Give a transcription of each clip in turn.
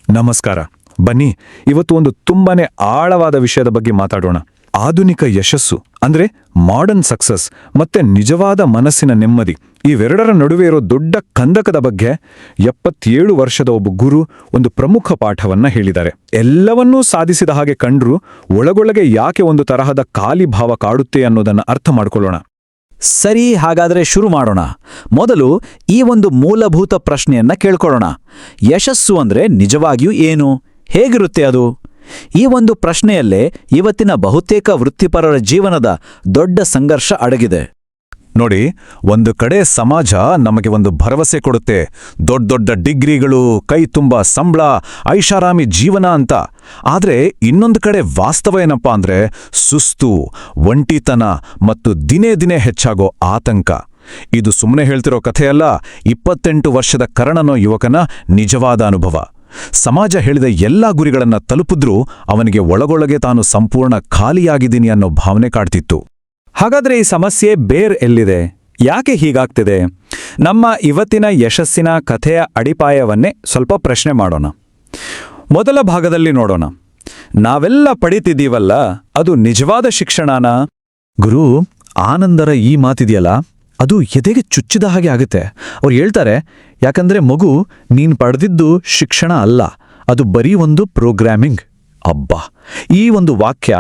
ನಮಸ್ಕಾರ. ಬನ್ನಿ, ಇವತ್ತು ಒಂದು ತುಂಬಾನೇ ಆಳವಾದ ವಿಷಯದ ಬಗ್ಗೆ ಮಾತಾಡೋಣ. ಆಧುನಿಕ ಯಶಸ್ಸು ಅಂದ್ರೆ ಮಾಡರ್ನ್ ಸಕ್ಸಸ್ ಮತ್ತೆ ನಿಜವಾದ ಮನಸ್ಸಿನ ನೆಮ್ಮದಿ, ಇವೆರಡರ ನಡುವೆ ಇರೋ ದೊಡ್ಡ ಕಂದಕದ ಬಗ್ಗೆ 77 ವರ್ಷದ ಒಬ್ಬ ಗುರು ಒಂದು ಪ್ರಮುಖ ಪಾಠವನ್ನ ಹೇಳಿದ್ದಾರೆ. ಎಲ್ಲವನ್ನೂ ಸಾಧಿಸಿದ ಹಾಗೆ ಕಂಡ್ರೂ ಒಳಗೊಳಗೆ ಯಾಕೆ ಒಂದು ತರಹದ ಖಾಲಿ ಭಾವ ಕಾಡುತ್ತೆ ಅನ್ನೋದನ್ನ ಅರ್ಥ ಮಾಡ್ಕೊಳ್ಳೋಣ. ಸರಿ, ಹಾಗಾದರೆ ಶುರು ಮಾಡೋಣ. ಮೊದಲು ಈ ಒಂದು ಮೂಲಭೂತ ಪ್ರಶ್ನೆಯನ್ನ ಕೇಳ್ಕೊಳ್ಳೋಣ. ಯಶಸ್ಸು ಅಂದ್ರೆ ನಿಜವಾಗಿಯೂ ಏನು, ಹೇಗಿರುತ್ತೆ ಅದು? ಈ ಒಂದು ಪ್ರಶ್ನೆಯಲ್ಲೇ ಇವತ್ತಿನ ಬಹುತೇಕ ವೃತ್ತಿಪರರ ಜೀವನದ ದೊಡ್ಡ ಸಂಘರ್ಷ ಅಡಗಿದೆ. ನೋಡಿ, ಒಂದು ಕಡೆ ಸಮಾಜ ನಮಗೆ ಒಂದು ಭರವಸೆ ಕೊಡುತ್ತೆ, ದೊಡ್ಡ ದೊಡ್ಡ ಡಿಗ್ರಿಗಳು, ಕೈ ತುಂಬ ಸಂಬಳ, ಐಷಾರಾಮಿ ಜೀವನ ಅಂತ. ಆದ್ರೆ ಇನ್ನೊಂದು ಕಡೆ ವಾಸ್ತವ ಏನಪ್ಪಾ ಅಂದ್ರೆ ಸುಸ್ತು, ಒಂಟಿತನ ಮತ್ತು ದಿನೇ ದಿನೇ ಹೆಚ್ಚಾಗೋ ಆತಂಕ. ಇದು ಸುಮ್ಮನೆ ಹೇಳ್ತಿರೋ ಕಥೆಯಲ್ಲ, 28 ವರ್ಷದ ಕರಣನೋ ಯುವಕನ ನಿಜವಾದ ಅನುಭವ. ಸಮಾಜ ಹೇಳಿದ ಎಲ್ಲಾ ಗುರಿಗಳನ್ನ ತಲುಪಿದ್ರೂ ಅವನಿಗೆ ಒಳಗೊಳಗೆ ತಾನು ಸಂಪೂರ್ಣ ಖಾಲಿಯಾಗಿದ್ದೀನಿ ಅನ್ನೋ ಭಾವನೆ ಕಾಡ್ತಿತ್ತು. ಹಾಗಾದ್ರೆ ಈ ಸಮಸ್ಯೆ ಬೇರ್ ಎಲ್ಲಿದೆ? ಯಾಕೆ ಹೀಗಾಗ್ತಿದೆ? ನಮ್ಮ ಇವತ್ತಿನ ಯಶಸ್ಸಿನ ಕಥೆಯ ಅಡಿಪಾಯವನ್ನೇ ಸ್ವಲ್ಪ ಪ್ರಶ್ನೆ ಮಾಡೋಣ. ಮೊದಲ ಭಾಗದಲ್ಲಿ ನೋಡೋಣ. ನಾವೆಲ್ಲ ಪಡೀತಿದ್ದೀವಲ್ಲ, ಅದು ನಿಜವಾದ ಶಿಕ್ಷಣನಾ? ಗುರು ಆನಂದರ ಈ ಮಾತಿದೆಯಲ್ಲ, ಅದು ಎದೆಗೆ ಚುಚ್ಚಿದ ಹಾಗೆ ಆಗುತ್ತೆ. ಅವ್ರು ಹೇಳ್ತಾರೆ, ಯಾಕಂದ್ರೆ ಮಗು, ನೀನ್ ಪಡೆದಿದ್ದು ಶಿಕ್ಷಣ ಅಲ್ಲ, ಅದು ಬರೀ ಒಂದು ಪ್ರೋಗ್ರಾಮಿಂಗ್. ಅಬ್ಬಾ, ಈ ಒಂದು ವಾಕ್ಯ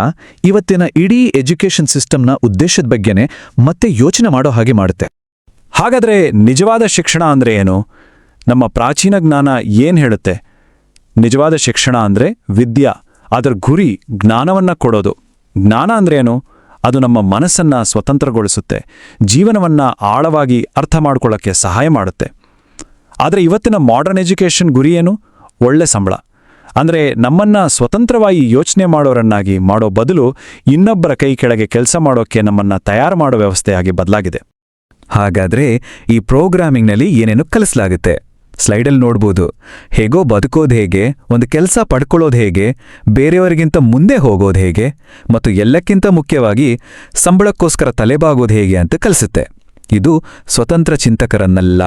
ಇವತ್ತಿನ ಇಡೀ ಎಜುಕೇಷನ್ ಸಿಸ್ಟಮ್ನ ಉದ್ದೇಶದ ಬಗ್ಗೆನೇ ಮತ್ತೆ ಯೋಚನೆ ಮಾಡೋ ಹಾಗೆ ಮಾಡುತ್ತೆ. ಹಾಗಾದ್ರೆ ನಿಜವಾದ ಶಿಕ್ಷಣ ಅಂದ್ರೆ ಏನು? ನಮ್ಮ ಪ್ರಾಚೀನ ಜ್ಞಾನ ಏನ್ ಹೇಳುತ್ತೆ? ನಿಜವಾದ ಶಿಕ್ಷಣ ಅಂದ್ರೆ ವಿದ್ಯಾ, ಅದರ ಗುರಿ ಜ್ಞಾನವನ್ನ ಕೊಡೋದು. ಜ್ಞಾನ ಅಂದ್ರೆ ಏನು? ಅದು ನಮ್ಮ ಮನಸ್ಸನ್ನ ಸ್ವತಂತ್ರಗೊಳಿಸುತ್ತೆ, ಜೀವನವನ್ನ ಆಳವಾಗಿ ಅರ್ಥ ಮಾಡ್ಕೊಳ್ಳೋಕ್ಕೆ ಸಹಾಯ ಮಾಡುತ್ತೆ. ಆದರೆ ಇವತ್ತಿನ ಮಾಡರ್ನ್ ಎಜುಕೇಷನ್ ಗುರಿ ಏನು? ಒಳ್ಳೆ ಸಂಬಳ. ಅಂದ್ರೆ ನಮ್ಮನ್ನ ಸ್ವತಂತ್ರವಾಗಿ ಯೋಚನೆ ಮಾಡೋರನ್ನಾಗಿ ಮಾಡೋ ಬದಲು ಇನ್ನೊಬ್ಬರ ಕೈ ಕೆಳಗೆ ಕೆಲಸ ಮಾಡೋಕ್ಕೆ ನಮ್ಮನ್ನ ತಯಾರು ಮಾಡೋ ವ್ಯವಸ್ಥೆಯಾಗಿ ಬದಲಾಗಿದೆ. ಹಾಗಾದ್ರೆ ಈ ಪ್ರೋಗ್ರಾಮಿಂಗ್ನಲ್ಲಿ ಏನೇನು ಕಲಿಸಲಾಗುತ್ತೆ? ಸ್ಲೈಡಲ್ಲಿ ನೋಡ್ಬೋದು. ಹೇಗೋ ಬದುಕೋದು ಹೇಗೆ, ಒಂದು ಕೆಲಸ ಪಡ್ಕೊಳ್ಳೋದು ಹೇಗೆ, ಬೇರೆಯವರಿಗಿಂತ ಮುಂದೆ ಹೋಗೋದು ಹೇಗೆ, ಮತ್ತು ಎಲ್ಲಕ್ಕಿಂತ ಮುಖ್ಯವಾಗಿ ಸಂಬಳಕ್ಕೋಸ್ಕರ ತಲೆಬಾಗೋದು ಹೇಗೆ ಅಂತ ಕಲಿಸುತ್ತೆ. ಇದು ಸ್ವತಂತ್ರ ಚಿಂತಕರನ್ನಲ್ಲ,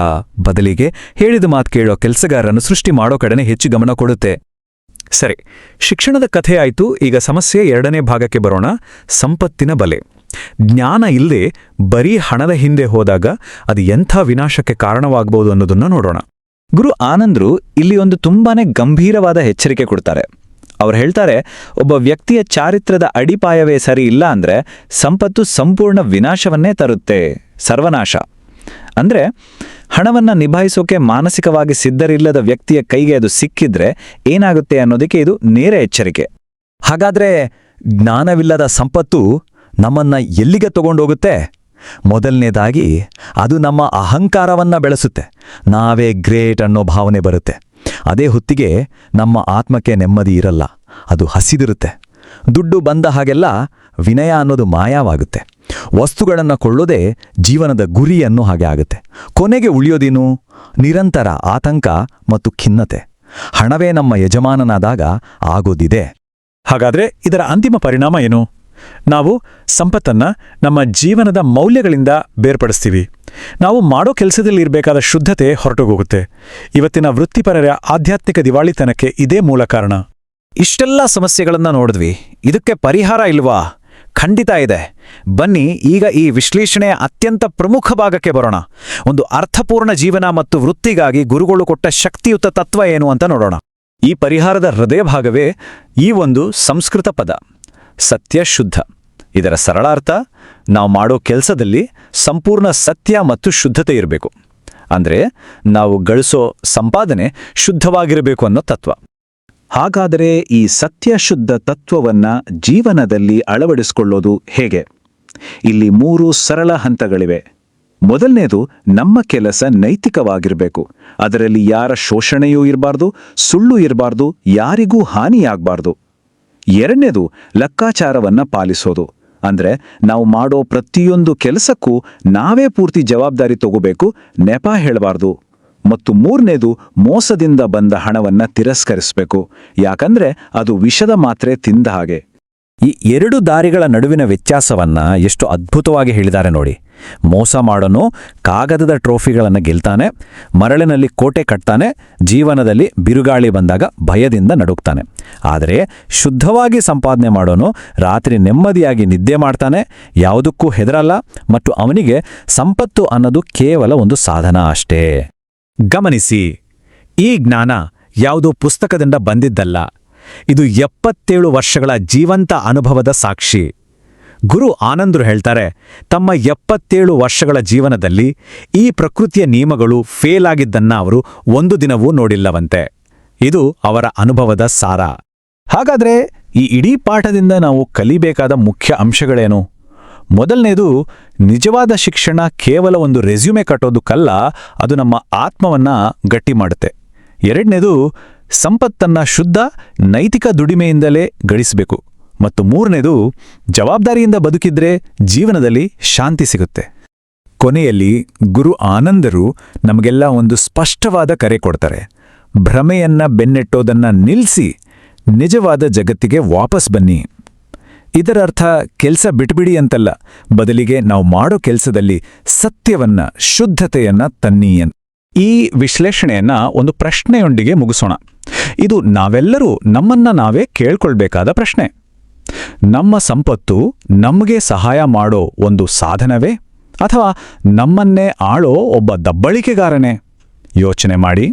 ಬದಲಿಗೆ ಹೇಳಿದ ಮಾತು ಕೇಳೋ ಕೆಲಸಗಾರರನ್ನು ಸೃಷ್ಟಿ ಮಾಡೋ ಕಡೆನೇ ಹೆಚ್ಚು ಗಮನ ಕೊಡುತ್ತೆ. ಸರಿ, ಶಿಕ್ಷಣದ ಕಥೆ ಆಯ್ತು. ಈಗ ಸಮಸ್ಯೆ ಎರಡನೇ ಭಾಗಕ್ಕೆ ಬರೋಣ. ಸಂಪತ್ತಿನ ಬಲೆ. ಜ್ಞಾನ ಇಲ್ಲದೆ ಬರೀ ಹಣದ ಹಿಂದೆ ಹೋದಾಗ ಅದು ಎಂಥ ವಿನಾಶಕ್ಕೆ ಕಾರಣವಾಗಬಹುದು ಅನ್ನೋದನ್ನ ನೋಡೋಣ. ಗುರು ಆನಂದ್ರು ಇಲ್ಲಿ ಒಂದು ತುಂಬಾನೇ ಗಂಭೀರವಾದ ಎಚ್ಚರಿಕೆ ಕೊಡ್ತಾರೆ. ಅವ್ರು ಹೇಳ್ತಾರೆ, ಒಬ್ಬ ವ್ಯಕ್ತಿಯ ಚಾರಿತ್ರ್ಯದ ಅಡಿಪಾಯವೇ ಸರಿ ಇಲ್ಲ ಅಂದ್ರೆ ಸಂಪತ್ತು ಸಂಪೂರ್ಣ ವಿನಾಶವನ್ನೇ ತರುತ್ತೆ, ಸರ್ವನಾಶ. ಅಂದ್ರೆ ಹಣವನ್ನ ನಿಭಾಯಿಸೋಕೆ ಮಾನಸಿಕವಾಗಿ ಸಿದ್ಧರಿಲ್ಲದ ವ್ಯಕ್ತಿಯ ಕೈಗೆ ಅದು ಸಿಕ್ಕಿದ್ರೆ ಏನಾಗುತ್ತೆ ಅನ್ನೋದಕ್ಕೆ ಇದು ನೇರ ಎಚ್ಚರಿಕೆ. ಹಾಗಾದ್ರೆ ಜ್ಞಾನವಿಲ್ಲದ ಸಂಪತ್ತು ನಮ್ಮನ್ನ ಎಲ್ಲಿಗೆ ತಗೊಂಡೋಗುತ್ತೆ? ಮೊದಲನೇದಾಗಿ ಅದು ನಮ್ಮ ಅಹಂಕಾರವನ್ನ ಬೆಳೆಸುತ್ತೆ. ನಾವೇ ಗ್ರೇಟ್ ಅನ್ನೋ ಭಾವನೆ ಬರುತ್ತೆ. ಅದೇ ಹೊತ್ತಿಗೆ ನಮ್ಮ ಆತ್ಮಕ್ಕೆ ನೆಮ್ಮದಿ ಇರಲ್ಲ, ಅದು ಹಸಿದಿರುತ್ತೆ. ದುಡ್ಡು ಬಂದ ಹಾಗೆಲ್ಲ ವಿನಯ ಅನ್ನೋದು ಮಾಯವಾಗುತ್ತೆ. ವಸ್ತುಗಳನ್ನು ಕೊಳ್ಳೋದೇ ಜೀವನದ ಗುರಿ ಅನ್ನೋ ಹಾಗೆ ಆಗುತ್ತೆ. ಕೊನೆಗೆ ಉಳಿಯೋದೇನು? ನಿರಂತರ ಆತಂಕ ಮತ್ತು ಖಿನ್ನತೆ. ಹಣವೇ ನಮ್ಮ ಯಜಮಾನನಾದಾಗ ಆಗೋದಿದೆ. ಹಾಗಾದ್ರೆ ಇದರ ಅಂತಿಮ ಪರಿಣಾಮ ಏನು? ನಾವು ಸಂಪತ್ತನ್ನ ನಮ್ಮ ಜೀವನದ ಮೌಲ್ಯಗಳಿಂದ ಬೇರ್ಪಡಿಸ್ತೀವಿ. ನಾವು ಮಾಡೋ ಕೆಲಸದಲ್ಲಿ ಇರಬೇಕಾದ ಶುದ್ಧತೆ ಹೊರಟುಗೋಗುತ್ತೆ. ಇವತ್ತಿನ ವೃತ್ತಿಪರರ ಆಧ್ಯಾತ್ಮಿಕ ದಿವಾಳಿತನಕ್ಕೆ ಇದೇ ಮೂಲ ಕಾರಣ. ಇಷ್ಟೆಲ್ಲ ಸಮಸ್ಯೆಗಳನ್ನ ನೋಡಿದ್ವಿ, ಇದಕ್ಕೆ ಪರಿಹಾರ ಇಲ್ವಾ? ಖಂಡಿತ ಇದೆ. ಬನ್ನಿ ಈಗ ಈ ವಿಶ್ಲೇಷಣೆಯ ಅತ್ಯಂತ ಪ್ರಮುಖ ಭಾಗಕ್ಕೆ ಬರೋಣ. ಒಂದು ಅರ್ಥಪೂರ್ಣ ಜೀವನ ಮತ್ತು ವೃತ್ತಿಗಾಗಿ ಗುರುಗಳು ಕೊಟ್ಟ ಶಕ್ತಿಯುತ ತತ್ವ ಏನು ಅಂತ ನೋಡೋಣ. ಈ ಪರಿಹಾರದ ಹೃದಯ ಭಾಗವೇ ಈ ಒಂದು ಸಂಸ್ಕೃತ ಪದ, ಸತ್ಯ ಶುದ್ಧ. ಇದರ ಸರಳ ಅರ್ಥ, ನಾವು ಮಾಡೋ ಕೆಲಸದಲ್ಲಿ ಸಂಪೂರ್ಣ ಸತ್ಯ ಮತ್ತು ಶುದ್ಧತೆ ಇರಬೇಕು. ಅಂದ್ರೆ ನಾವು ಗಳಿಸೋ ಸಂಪಾದನೆ ಶುದ್ಧವಾಗಿರಬೇಕು ಅನ್ನೋ ತತ್ವ. ಹಾಗಾದರೆ ಈ ಸತ್ಯಶುದ್ಧ ತತ್ವವನ್ನ ಜೀವನದಲ್ಲಿ ಅಳವಡಿಸಿಕೊಳ್ಳೋದು ಹೇಗೆ? ಇಲ್ಲಿ 3 ಸರಳ ಹಂತಗಳಿವೆ. ಮೊದಲನೇದು, ನಮ್ಮ ಕೆಲಸ ನೈತಿಕವಾಗಿರಬೇಕು. ಅದರಲ್ಲಿ ಯಾರ ಶೋಷಣೆಯೂ ಇರಬಾರ್ದು, ಸುಳ್ಳು ಇರಬಾರ್ದು, ಯಾರಿಗೂ ಹಾನಿಯಾಗಬಾರ್ದು. ಎರಡನೇದು, ಲೆಕ್ಕಾಚಾರವನ್ನ ಪಾಲಿಸೋದು. ಅಂದ್ರೆ ನಾವು ಮಾಡೋ ಪ್ರತಿಯೊಂದು ಕೆಲಸಕ್ಕೂ ನಾವೇ ಪೂರ್ತಿ ಜವಾಬ್ದಾರಿ ತಗೋಬೇಕು, ನೆಪ ಹೇಳಬಾರ್ದು. ಮತ್ತು ಮೂರನೇದು, ಮೋಸದಿಂದ ಬಂದ ಹಣವನ್ನ ತಿರಸ್ಕರಿಸಬೇಕು. ಯಾಕಂದ್ರೆ ಅದು ವಿಷದ ಮಾತ್ರೆ ತಿಂದ ಹಾಗೆ. ಈ ಎರಡು ದಾರಿಗಳ ನಡುವಿನ ವ್ಯತ್ಯಾಸವನ್ನ ಎಷ್ಟು ಅದ್ಭುತವಾಗಿ ಹೇಳಿದ್ದಾರೆ ನೋಡಿ. ಮೋಸ ಮಾಡೋನು ಕಾಗದದ ಟ್ರೋಫಿಗಳನ್ನು ಗೆಲ್ತಾನೆ, ಮರಳಿನಲ್ಲಿ ಕೋಟೆ ಕಟ್ತಾನೆ, ಜೀವನದಲ್ಲಿ ಬಿರುಗಾಳಿ ಬಂದಾಗ ಭಯದಿಂದ ನಡುಗ್ತಾನೆ. ಆದರೆ ಶುದ್ಧವಾಗಿ ಸಂಪಾದನೆ ಮಾಡೋನು ರಾತ್ರಿ ನೆಮ್ಮದಿಯಾಗಿ ನಿದ್ದೆ ಮಾಡ್ತಾನೆ, ಯಾವುದಕ್ಕೂ ಹೆದರಲ್ಲ, ಮತ್ತು ಅವನಿಗೆ ಸಂಪತ್ತು ಅನ್ನೋದು ಕೇವಲ ಒಂದು ಸಾಧನ ಅಷ್ಟೇ. ಗಮನಿಸಿ, ಈ ಜ್ಞಾನ ಯಾವುದೋ ಪುಸ್ತಕದಿಂದ ಬಂದಿದ್ದಲ್ಲ. ಇದು 77 ವರ್ಷಗಳ ಜೀವಂತ ಅನುಭವದ ಸಾಕ್ಷಿ. ಗುರು ಆನಂದ್ರು ಹೇಳ್ತಾರೆ, ತಮ್ಮ 77 ವರ್ಷಗಳ ಜೀವನದಲ್ಲಿ ಈ ಪ್ರಕೃತಿಯ ನಿಯಮಗಳು ಫೇಲ್ ಆಗಿದ್ದನ್ನ ಅವರು ಒಂದು ದಿನವೂ ನೋಡಿಲ್ಲವಂತೆ. ಇದು ಅವರ ಅನುಭವದ ಸಾರ. ಹಾಗಾದ್ರೆ ಈ ಇಡೀ ಪಾಠದಿಂದ ನಾವು ಕಲಿಬೇಕಾದ ಮುಖ್ಯ ಅಂಶಗಳೇನು? ಮೊದಲನೇದು, ನಿಜವಾದ ಶಿಕ್ಷಣ ಕೇವಲ ಒಂದು ರೆಸ್ಯೂಮೆ ಕಟ್ಟೋದಕ್ಕಲ್ಲ, ಅದು ನಮ್ಮ ಆತ್ಮವನ್ನ ಗಟ್ಟಿ ಮಾಡುತ್ತೆ. ಎರಡನೇದು, ಸಂಪತ್ತನ್ನ ಶುದ್ಧ ನೈತಿಕ ದುಡಿಮೆಯಿಂದಲೇ ಗಳಿಸಬೇಕು. ಮತ್ತು ಮೂರನೇದು, ಜವಾಬ್ದಾರಿಯಿಂದ ಬದುಕಿದ್ರೆ ಜೀವನದಲ್ಲಿ ಶಾಂತಿ ಸಿಗುತ್ತೆ. ಕೊನೆಯಲ್ಲಿ ಗುರು ಆನಂದರು ನಮಗೆಲ್ಲ ಒಂದು ಸ್ಪಷ್ಟವಾದ ಕರೆ ಕೊಡ್ತಾರೆ. ಭ್ರಮೆಯನ್ನ ಬೆನ್ನಟ್ಟೋದನ್ನ ನಿಲ್ಲಿಸಿ ನಿಜವಾದ ಜಗತ್ತಿಗೆ ವಾಪಸ್ ಬನ್ನಿ. ಇದರರ್ಥ ಕೆಲಸ ಬಿಟ್ಬಿಡಿ ಅಂತಲ್ಲ, ಬದಲಿಗೆ ನಾವು ಮಾಡೋ ಕೆಲಸದಲ್ಲಿ ಸತ್ಯವನ್ನ, ಶುದ್ಧತೆಯನ್ನ ತನ್ನಿ ಅಂತ. ಈ ವಿಶ್ಲೇಷಣೆಯನ್ನ ಒಂದು ಪ್ರಶ್ನೆಯೊಂದಿಗೆ ಮುಗಿಸೋಣ. ಇದು ನಾವೆಲ್ಲರೂ ನಮ್ಮನ್ನ ನಾವೇ ಕೇಳ್ಕೊಳ್ಬೇಕಾದ ಪ್ರಶ್ನೆ. ನಮ್ಮ ಸಂಪತ್ತು ನಮಗೆ ಸಹಾಯ ಮಾಡೋ ಒಂದು ಸಾಧನವೇ, ಅಥವಾ ನಮ್ಮನ್ನೇ ಆಳೋ ಒಬ್ಬ ದಬ್ಬಳಿಕೆಗಾರನೇ? ಯೋಚನೆ ಮಾಡಿ.